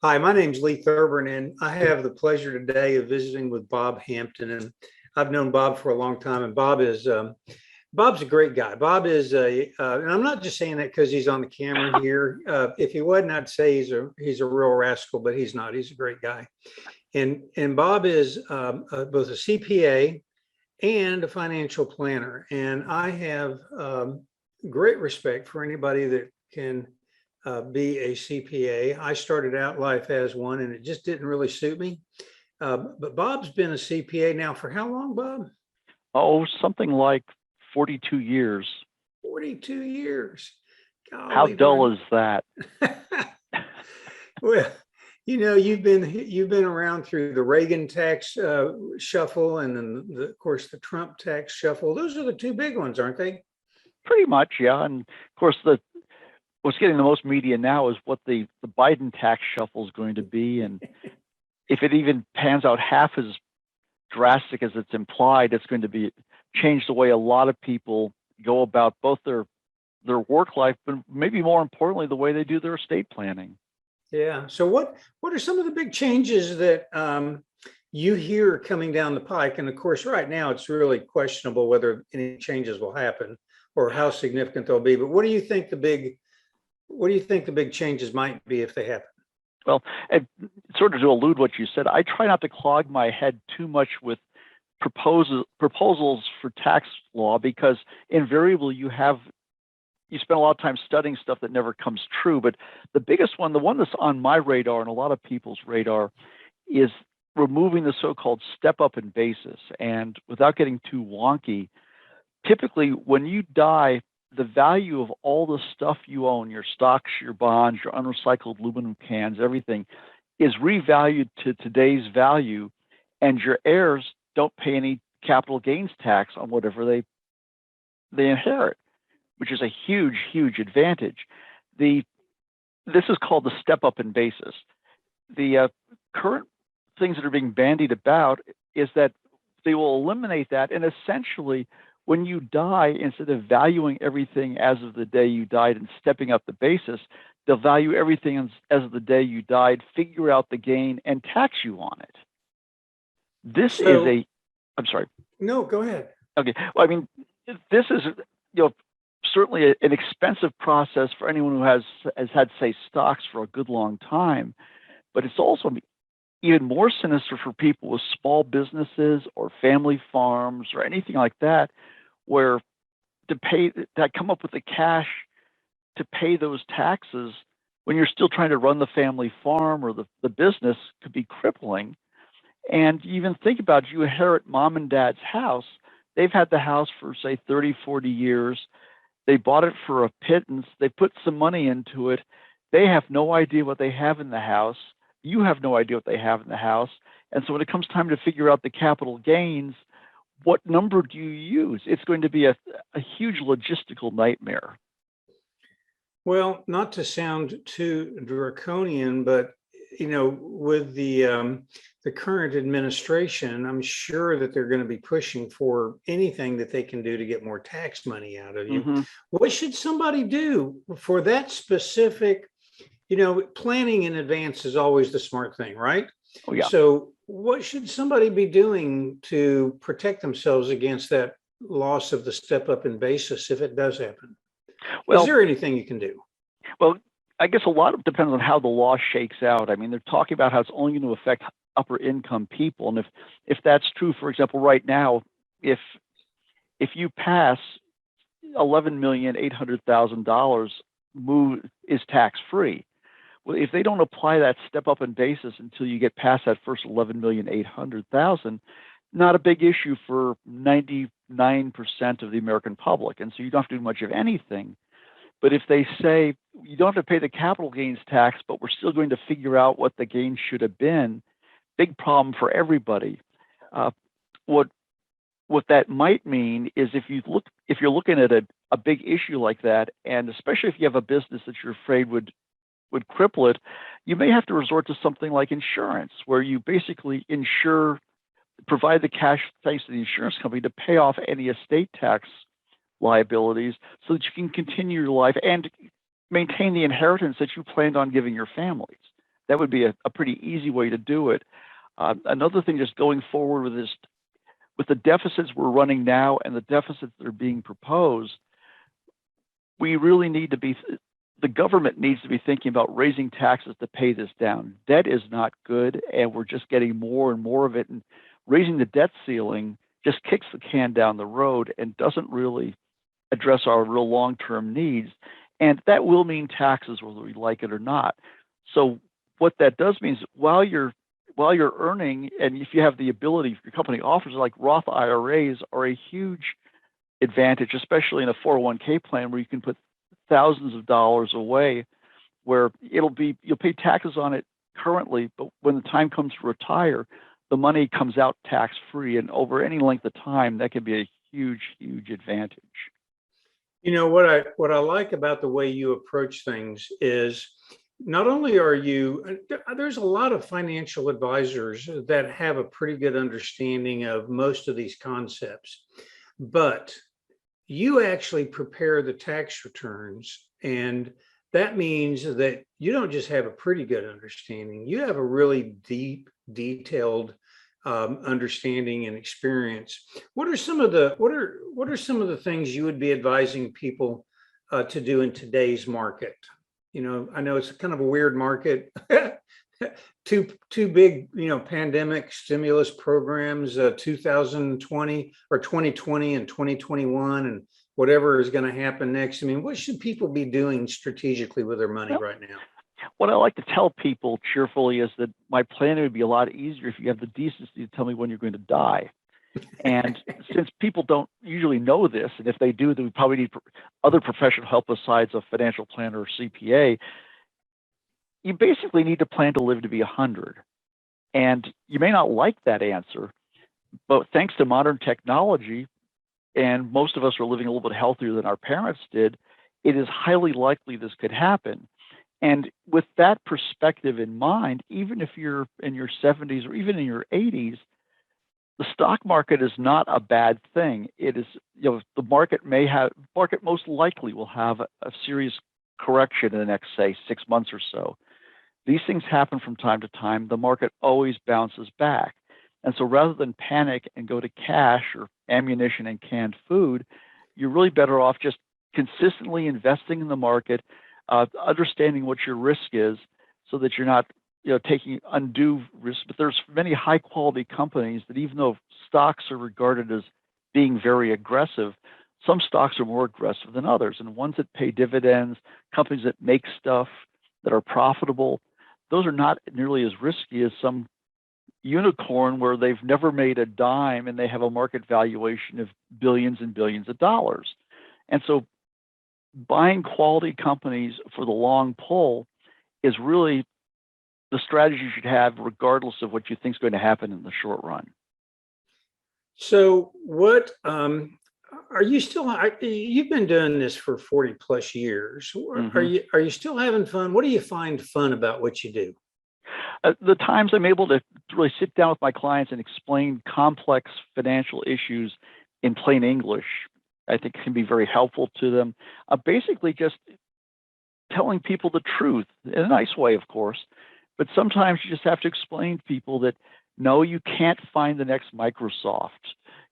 Hi, my name's Lee Thurburn, and I have the pleasure today of visiting with Bob Hampton. And I've known Bob for a long time, and Bob's a great guy. Bob is and I'm not just saying that because he's on the camera here. If he wasn't, I'd say he's a real rascal, but he's not. He's a great guy, and Bob is both a CPA and a financial planner, and I have great respect for anybody that can be a CPA. I started out life as one, and it just didn't really suit me. But Bob's been a CPA now for how long, Bob? Oh, something like 42 years. 42 years. How Golly, dull is that? Well, you've been around through the Reagan tax shuffle, and then of course the Trump tax shuffle. Those are the two big ones, aren't they? Pretty much, yeah. And of course, what's getting the most media now is what the Biden tax shuffle is going to be. And if it even pans out half as drastic as it's implied, it's going to be change the way a lot of people go about both their work life, but maybe more importantly, the way they do their estate planning. Yeah. So what are some of the big changes that you hear coming down the pike? And of course, right now it's really questionable whether any changes will happen or how significant they'll be. But what do you think the big changes might be if they happen? Well, and sort of to allude what you said, I try not to clog my head too much with proposals for tax law, because invariably you spend a lot of time studying stuff that never comes true. But the biggest one, the one that's on my radar and a lot of people's radar, is removing the so-called step up in basis. And without getting too wonky, typically when you die, the value of all the stuff you own, your stocks, your bonds, your unrecycled aluminum cans, everything, is revalued to today's value, and your heirs don't pay any capital gains tax on whatever they inherit, which is a huge, huge advantage. This is called the step up in basis. The current things that are being bandied about is that they will eliminate that, and essentially, when you die, instead of valuing everything as of the day you died and stepping up the basis, they'll value everything as of the day you died, figure out the gain, and tax you on it. I'm sorry. No, go ahead. Okay. Well, I mean, this is, certainly an expensive process for anyone who has had, say, stocks for a good long time, but it's also even more sinister for people with small businesses or family farms or anything like that, where that come up with the cash to pay those taxes when you're still trying to run the family farm or the business could be crippling. And you even think about it, you inherit mom and dad's house. They've had the house for, say, 30, 40 years. They bought it for a pittance. They put some money into it. They have no idea what they have in the house. You have no idea what they have in the house. And so when it comes time to figure out the capital gains, what number do you use? It's going to be a huge logistical nightmare. Well, not to sound too draconian, but with the current administration, I'm sure that they're going to be pushing for anything that they can do to get more tax money out of you. Mm-hmm. What should somebody do for that specific? Planning in advance is always the smart thing, right? Oh, yeah. So what should somebody be doing to protect themselves against that loss of the step up in basis if it does happen? Well, is there anything you can do? Well, I guess a lot of it depends on how the law shakes out. I mean, they're talking about how it's only going to affect upper income people. And if that's true, for example, right now, if you pass $11,800,000 is tax free. Well, if they don't apply that step up in basis until you get past that first 11,800,000, not a big issue for 99% of the American public. And so you don't have to do much of anything. But if they say you don't have to pay the capital gains tax, but we're still going to figure out what the gain should have been, big problem for everybody. What that might mean is if you're looking at a big issue like that, and especially if you have a business that you're afraid would cripple it, you may have to resort to something like insurance, where you basically provide the cash thanks to the insurance company to pay off any estate tax liabilities so that you can continue your life and maintain the inheritance that you planned on giving your families. that would be a pretty easy way to do it. Another thing, just going forward with this, with the deficits we're running now and the deficits that are being proposed, we really need to be, the government needs to be thinking about raising taxes to pay this down. Debt is not good, and we're just getting more and more of it. And raising the debt ceiling just kicks the can down the road and doesn't really address our real long-term needs. And that will mean taxes, whether we like it or not. So what that does mean is while you're earning, and if you have the ability, if your company offers, like Roth IRAs are a huge advantage, especially in a 401k plan where you can put thousands of dollars away, where you'll pay taxes on it currently, but when the time comes to retire, the money comes out tax-free, and over any length of time, that can be a huge, huge advantage. You know, what I like about the way you approach things is not only are you, there's a lot of financial advisors that have a pretty good understanding of most of these concepts, but you actually prepare the tax returns, and that means that you don't just have a pretty good understanding, you have a really deep, detailed understanding and experience. What are some of the things you would be advising people to do in today's market? You know, I know it's kind of a weird market. two big, pandemic stimulus programs, 2020 or 2020 and 2021, and whatever is going to happen next. I mean, what should people be doing strategically with their money right now? What I like to tell people cheerfully is that my plan would be a lot easier if you have the decency to tell me when you're going to die. And since people don't usually know this, and if they do, then we probably need other professional help besides a financial planner or CPA. You basically need to plan to live to be 100. And you may not like that answer, but thanks to modern technology, and most of us are living a little bit healthier than our parents did, it is highly likely this could happen. And with that perspective in mind, even if you're in your 70s or even in your 80s, the stock market is not a bad thing. It is, the market most likely will have a serious correction in the next, say, 6 months or so. These things happen from time to time. The market always bounces back. And so rather than panic and go to cash or ammunition and canned food, you're really better off just consistently investing in the market, understanding what your risk is so that you're not taking undue risk. But there's many high quality companies that, even though stocks are regarded as being very aggressive, some stocks are more aggressive than others. And ones that pay dividends, companies that make stuff that are profitable, those are not nearly as risky as some unicorn where they've never made a dime and they have a market valuation of billions and billions of dollars. And so buying quality companies for the long pull is really the strategy you should have, regardless of what you think is going to happen in the short run. So what are you still, you've been doing this for 40 plus years. Mm-hmm. Are you still having fun? What do you find fun about what you do? The times I'm able to really sit down with my clients and explain complex financial issues in plain English, I think can be very helpful to them. Basically just telling people the truth in a nice way, of course, but sometimes you just have to explain to people that, no, you can't find the next Microsoft.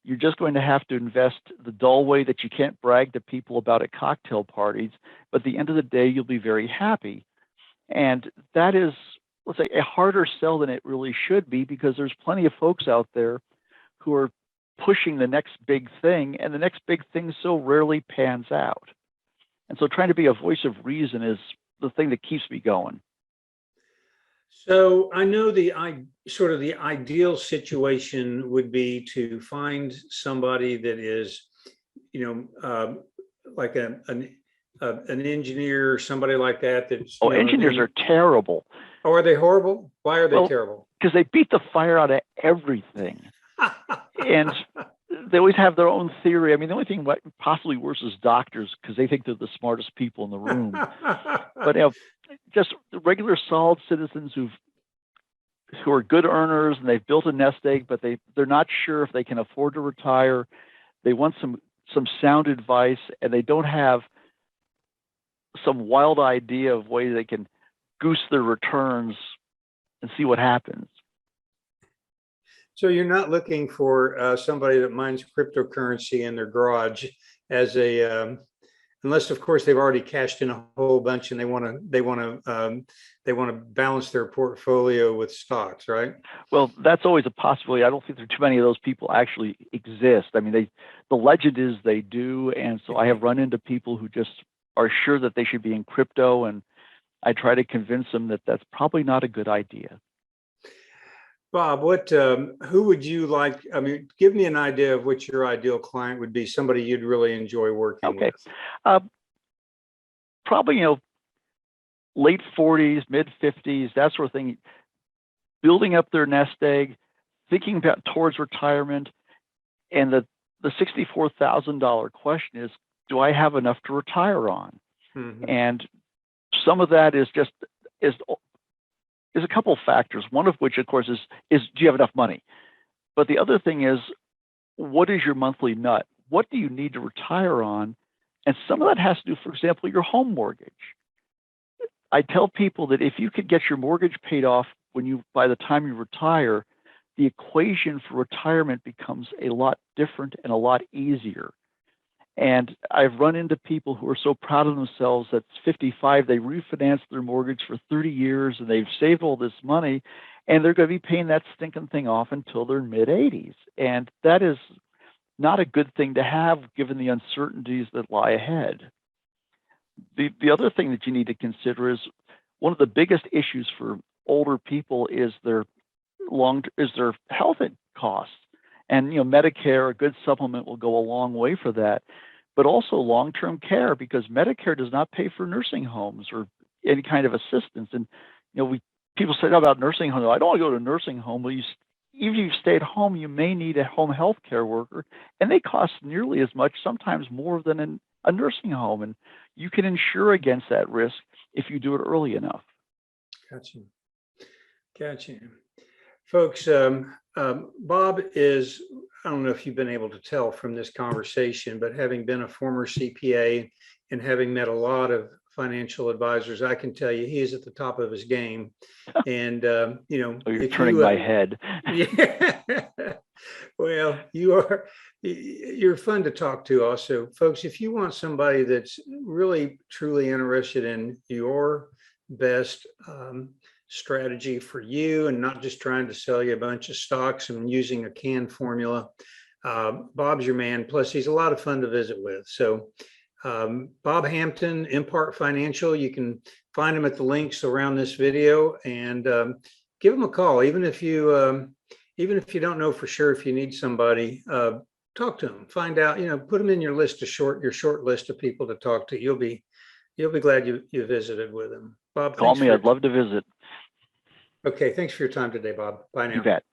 You're just going to have to invest the dull way that you can't brag to people about at cocktail parties, but at the end of the day, you'll be very happy. And that is, let's say, a harder sell than it really should be, because there's plenty of folks out there who are pushing the next big thing, and the next big thing so rarely pans out. And so trying to be a voice of reason is the thing that keeps me going. So I know the ideal situation would be to find somebody that is, like an engineer or somebody like that. That's engineers are terrible. Oh, are they horrible? Why are they terrible? Because they beat the fire out of everything. And they always have their own theory. I mean, the only thing possibly worse is doctors, because they think they're the smartest people in the room. But just regular solid citizens who are good earners, and they've built a nest egg, but they're not sure if they can afford to retire. They want some sound advice, and they don't have some wild idea of way they can goose their returns and see what happens. So you're not looking for somebody that mines cryptocurrency in their garage as a, unless of course they've already cashed in a whole bunch and they want to balance their portfolio with stocks, right? Well, that's always a possibility. I don't think there are too many of those people actually exist. I mean, the legend is they do, and so I have run into people who just are sure that they should be in crypto, and I try to convince them that that's probably not a good idea. Bob, who would you like? I mean, give me an idea of what your ideal client would be, somebody you'd really enjoy working Okay. with. Probably, late 40s, mid 50s, that sort of thing, building up their nest egg, thinking about towards retirement. And the $64,000 question is, do I have enough to retire on? Mhm. And some of that is a couple of factors. One of which, of course, is do you have enough money? But the other thing is, what is your monthly nut? What do you need to retire on? And some of that has to do, for example, your home mortgage. I tell people that if you could get your mortgage paid off by the time you retire, the equation for retirement becomes a lot different and a lot easier. And I've run into people who are so proud of themselves that 55, they refinanced their mortgage for 30 years and they've saved all this money, and they're going to be paying that stinking thing off until their mid 80s. And that is not a good thing to have given the uncertainties that lie ahead. The other thing that you need to consider is one of the biggest issues for older people is their health costs. And Medicare, a good supplement, will go a long way for that, but also long-term care, because Medicare does not pay for nursing homes or any kind of assistance. And people say about nursing homes, I don't want to go to a nursing home. Well, even if you stay at home, you may need a home health care worker, and they cost nearly as much, sometimes more than a nursing home. And you can insure against that risk if you do it early enough. Gotcha. Folks, Bob is, I don't know if you've been able to tell from this conversation, but having been a former CPA and having met a lot of financial advisors, I can tell you he is at the top of his game. And, you're turning my head. Yeah. Well, you're fun to talk to also. Folks, if you want somebody that's really, truly interested in your best strategy for you and not just trying to sell you a bunch of stocks and using a canned formula, Bob's your man. Plus, he's a lot of fun to visit with. So Bob Hampton, Impart Financial, you can find him at the links around this video, and give him a call. Even if you don't know for sure if you need somebody, talk to him, find out, put him in your short list of people to talk to. You'll be glad you visited with him. Bob, call me. I'd love to visit. Okay. Thanks for your time today, Bob. Bye now. You bet.